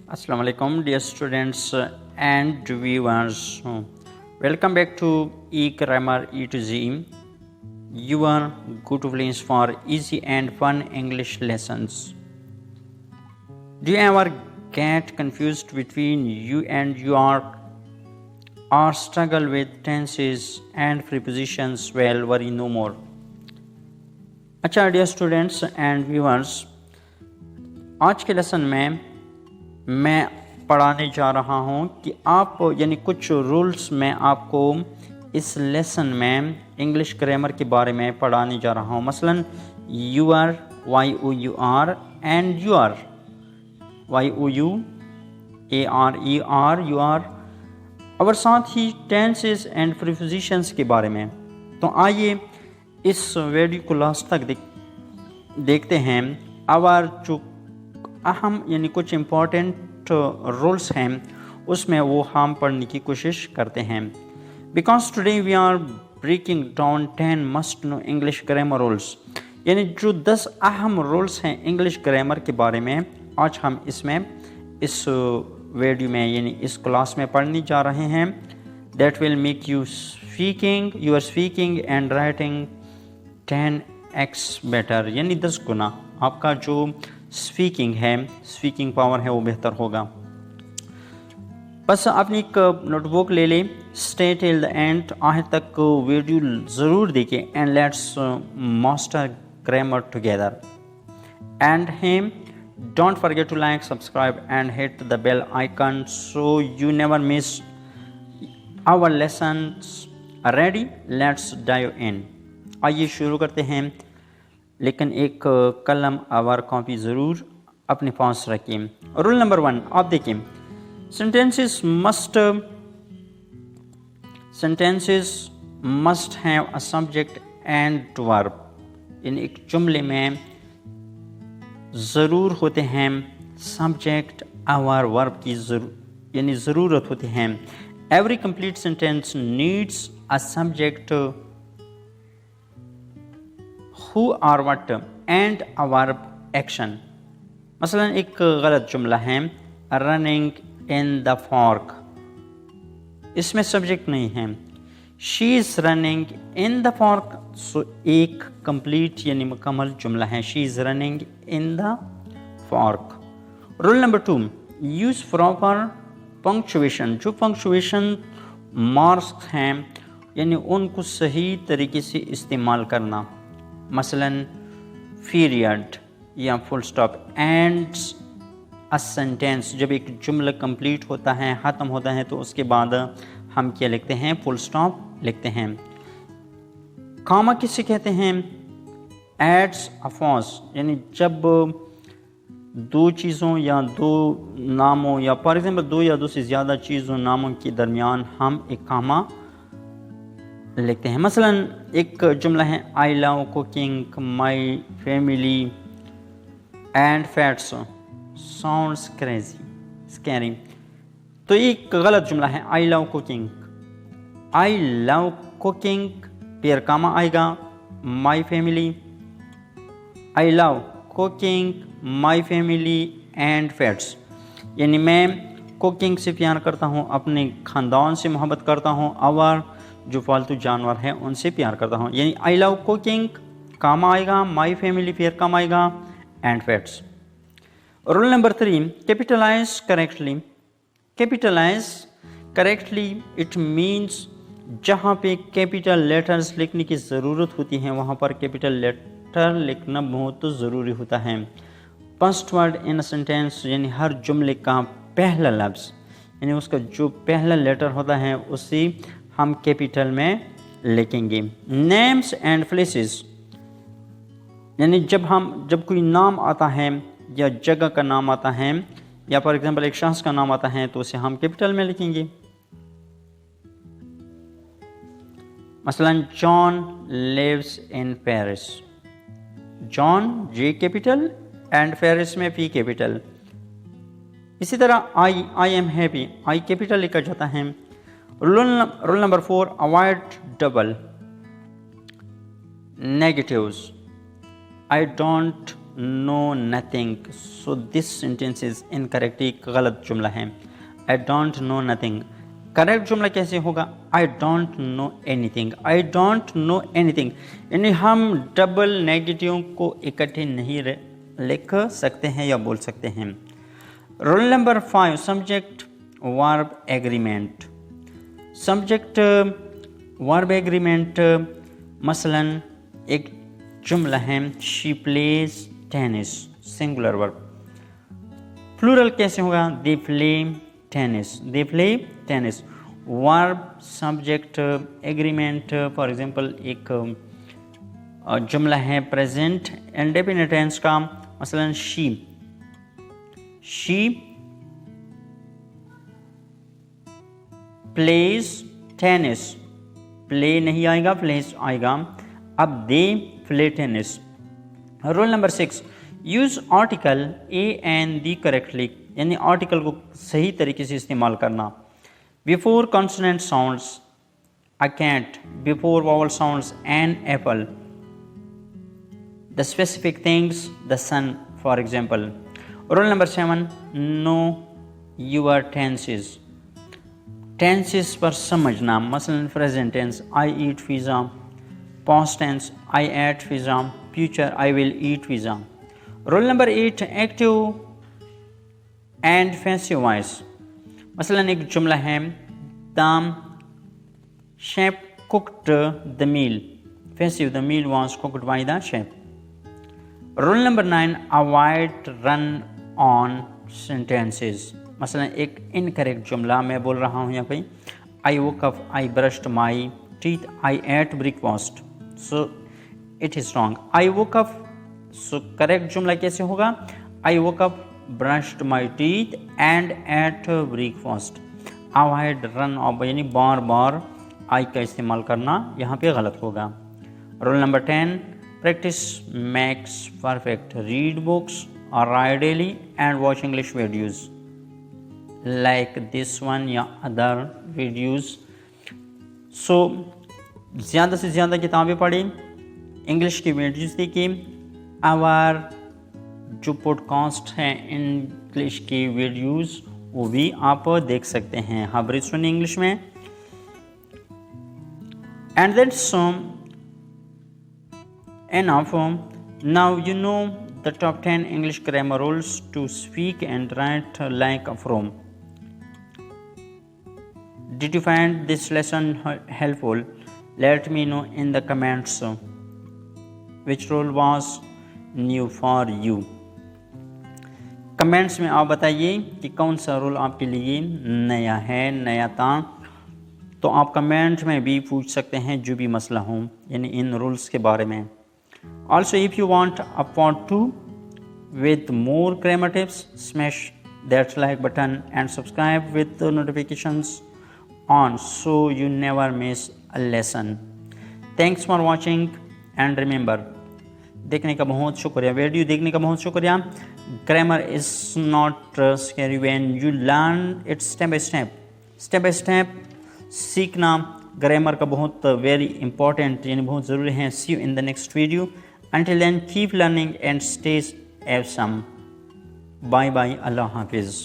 Assalamu alaikum, dear students and viewers. Welcome back to E-Grammar E to Z, your go-to place for easy and fun English lessons. Do you ever get confused between you and your or struggle with tenses and prepositions? Well, worry no more. अच्छा dear students and viewers, आज के lesson में मैं पढ़ाने जा रहा हूं कि आप यानी कुछ रूल्स मैं आपको इस लेसन में इंग्लिश ग्रामर के बारे में पढ़ाने जा रहा हूं। मसलन U R, Y O U R, and U R, Y O U A R E R, U R, और साथ ही टेंसेस एंड प्रीपोजिशंस के बारे में। तो आइए इस वीडियो को लास्ट तक देखते हैं। और जो अहम यानी कुछ इम्पॉर्टेंट रूल्स हैं उसमें वो हम पढ़ने की कोशिश करते हैं। Because today we are breaking down 10 must know English grammar rules, यानी जो 10 अहम रूल्स हैं इंग्लिश ग्रामर के बारे में आज हम इसमें इस वीडियो में यानी इस क्लास में पढ़ने जा रहे हैं। That will make you your speaking and writing 10x better, यानी 10 गुना आपका जो स्पीकिंग पावर है वो बेहतर होगा। बस अपनी एक नोटबुक ले लें, स्टे टिल द एंड, आखिर तक वीडियो ज़रूर देखें and let's master grammar together. And him don't forget to like, subscribe and hit the bell icon so you never miss our lessons. Ready, let's dive in. आइए शुरू करते हैं, लेकिन एक कलम और कॉपी ज़रूर अपने पास रखिए। रूल नंबर 1 आप देखिए, sentences must have a subject and verb. इन एक जुमले में ज़रूर होते हैं सब्जेक्ट और वर्ब की यानी ज़रूरत होती है। Every complete sentence needs a subject who or what and a verb action। मसलन एक गलत जुमला है running in the park, इसमें सब्जेक्ट नहीं है। she is running in the park, सो एक कंप्लीट यानी मुकम्मल जुमला है, she is running in the park। Rule number 2, use proper punctuation. जो पंक्चुएशन मार्क्स हैं यानी उनको सही तरीके से इस्तेमाल करना। मसलन पीरियड या full stop, ends a sentence, जब एक जुमला कंप्लीट होता है, ख़त्म होता है, तो उसके बाद हम क्या लिखते हैं, फुल स्टॉप लिखते हैं। कामा किसे कहते हैं, एड्स अ पॉज, यानी जब दो चीज़ों या दो नामों या फॉर एग्जांपल दो या दो से ज़्यादा चीज़ों नामों के दरमियान हम एक कामा लिखते हैं। मसलन एक जुमला है I love cooking my family and fats sounds crazy scary, तो एक गलत जुमला है I love cooking. I love cooking pair comma आएगा, my family, I love cooking my family and fats, यानी मैं कुकिंग से प्यार करता हूँ, अपने ख़ानदान से मोहब्बत करता हूँ और जो पालतू जानवर हैं उनसे प्यार करता हूँ। यानी आई लव कुकिंग कामा आएगा, माई फैमिली फिर काम आएगा, and fats. Rule number 3, capitalize correctly. Capitalize correctly it means जहाँ पे कैपिटल लेटर्स लिखने की ज़रूरत होती है वहाँ पर कैपिटल लेटर लिखना बहुत ज़रूरी होता है। फर्स्ट वर्ड इन सेंटेंस, यानी हर जुमले का पहला लफ्ज़ यानी उसका जो पहला लेटर होता है उसी हम कैपिटल में लिखेंगे। नेम्स एंड प्लेसेस, यानी जब कोई नाम आता है या जगह का नाम आता है या फॉर एग्जांपल एक शख्स का नाम आता है तो उसे हम कैपिटल में लिखेंगे। मसलन John lives in Paris, John J capital and Paris में पी कैपिटल। इसी तरह I am happy, I capital लिखा जाता है। Rule number 4, avoid double negatives. I don't know nothing. So this sentence is incorrect, एक गलत जुमला है। I don't know nothing. Correct जुमला कैसे होगा? I don't know anything. I don't know anything, यानी हम डबल नेगेटिव को इकट्ठे नहीं लिख सकते हैं या बोल सकते हैं। Rule number 5, subject verb agreement. Subject verb agreement, मसलन एक जुमला है she plays tennis, singular verb. Plural कैसे होगा? They play tennis, they play tennis. Verb subject agreement, for example एक जुमला है प्रेजेंट इंडेफिनिट टेंस का, मसलन शी प्लेज टेनिस। प्ले नहीं आएगा, प्लेस आएगा। अब they play tennis. Rule number 6, use article a and the correctly, यानी आर्टिकल को सही तरीके से इस्तेमाल करना। Before consonant sounds a cat, before vowel sounds an apple, the specific things the sun, for example. Rule number 7, know your tenses. Tenses पर समझना, मसलन present tense I eat pizza, past tense I ate pizza, future I will eat pizza. Rule number 8, active and passive voice. मसलन एक जुमला है the chef cooked the meal, passive the meal was cooked by the chef. Rule number 9, avoid run on sentences. मसलन एक incorrect जुमला मैं बोल रहा हूँ यहाँ पे, I woke up, I brushed my teeth, I ate breakfast, so it is wrong. I woke up, so correct जुमला कैसे होगा? I woke up, brushed my teeth and ate breakfast. Avoid run off, यानी बार बार आई का इस्तेमाल करना यहाँ पे गलत होगा। Rule number 10, practice makes perfect. Read books और write daily and watch English videos like this one या other videos। so ज़्यादा से ज़्यादा किताबें पढ़ें, इंग्लिश की वीडियोस देखिए, और जो पॉडकास्ट हैं इंग्लिश की वीडियोस वो भी आप देख सकते हैं हाइब्रिड सुनी इंग्लिश में। And that's enough। now you know the top 10 English grammar rules to speak and write like a from। Did you find this lesson helpful? Let me know in the comments which rule was new for you। Comments में आप बताइए कि कौन सा rule आपके लिए नया है, नया था। तो आप कमेंट में भी पूछ सकते हैं जो भी मसला हो, यानी इन रूल्स के बारे में। Also, if you want a part 2 with more grammar tips, smash that like button and subscribe with the notifications on so you never miss a lesson। Thanks for watching and remember, देखने का बहुत शुक्रिया, video देखने का बहुत शुक्रिया। Grammar is not scary when you learn it step by step सीखना grammar का बहुत वेरी इंपॉर्टेंट, यानी बहुत ज़रूरी है। See you in the next video. Until then, keep learning and stay awesome. Bye bye. Allah Hafiz.